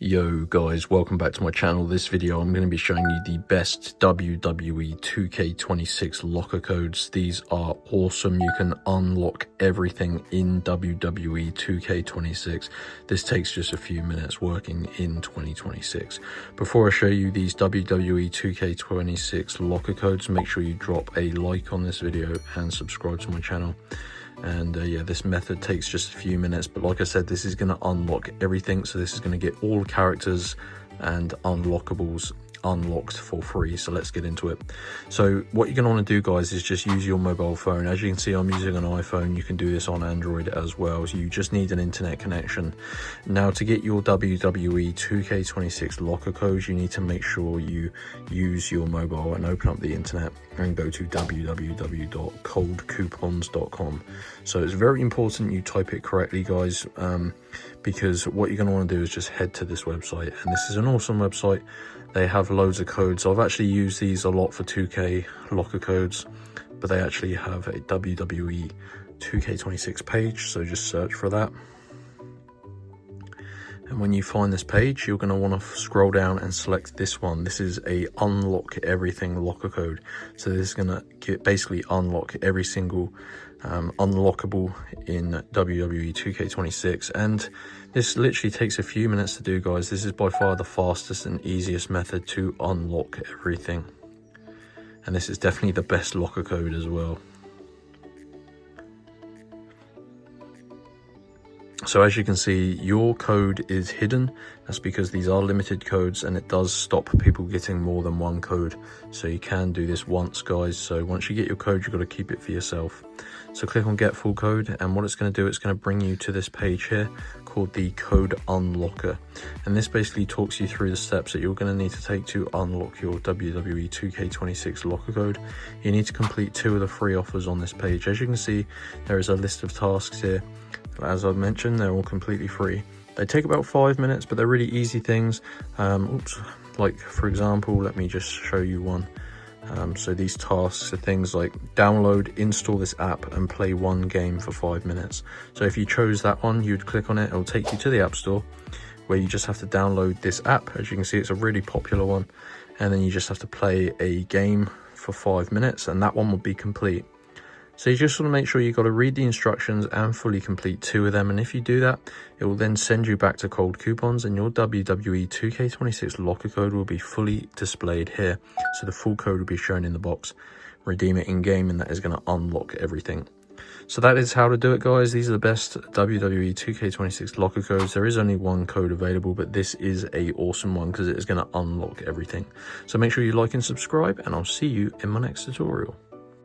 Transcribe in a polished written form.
Yo guys, welcome back to my channel. This video I'm going to be showing you the best WWE 2K26 locker codes. These are awesome. You can unlock everything in WWE 2K26. This takes just a few minutes working in 2026. Before I show you these WWE 2K26 locker codes, make sure you drop a like on this video and subscribe to my channel. And yeah, this method takes just a few minutes, but like I said, this is going to unlock everything. So this is going to get all characters and unlockables unlocked for free. So let's get into it. So what you're going to want to do, guys, is just use your mobile phone. As you can see, I'm using an iPhone. You can do this on Android as well. So you just need an internet connection. Now, to get your WWE 2K26 locker codes, you need to make sure you use your mobile and open up the internet and go to www.coldcoupons.com. So it's very important you type it correctly, guys, because what you're going to want to do is just head to this website. And this is an awesome website. They have loads of codes. I've actually used these a lot for 2K locker codes, but they actually have a WWE 2K26 page, so just search for that. And when you find this page, you're going to want to scroll down and select this one. This is a unlock everything locker code. So this is going to basically unlock every single unlockable in WWE 2K26, and this literally takes a few minutes to do, guys. This is by far the fastest and easiest method to unlock everything, and this is definitely the best locker code as well. So as you can see, your code is hidden. That's because these are limited codes, and it does stop people getting more than one code. So you can do this once, guys. So once you get your code, you've got to keep it for yourself. So click on get full code, and what it's going to do, it's going to bring you to this page here called the code unlocker. And this basically talks you through the steps that you're going to need to take to unlock your WWE 2K26 locker code. You need to complete 2 of the free offers on this page. As you can see, there is a list of tasks here. As I've mentioned, they're all completely free. They take about 5 minutes, but they're really easy things. Like for example, let me just show you one. So these tasks are things like download, install this app and play 1 game for 5 minutes. So if you chose that one, you'd click on it, it'll take you to the App Store, where you just have to download this app. As you can see, it's a really popular one, and then you just have to play a game for 5 minutes, and that one will be complete. So you just want to make sure you've got to read the instructions and fully complete 2 of them. And if you do that, it will then send you back to Cold Coupons, and your WWE 2K26 locker code will be fully displayed here. So the full code will be shown in the box. Redeem it in game, and that is going to unlock everything. So that is how to do it, guys. These are the best WWE 2K26 locker codes. There is only 1 code available, but this is a awesome one because it is going to unlock everything. So make sure you like and subscribe, and I'll see you in my next tutorial.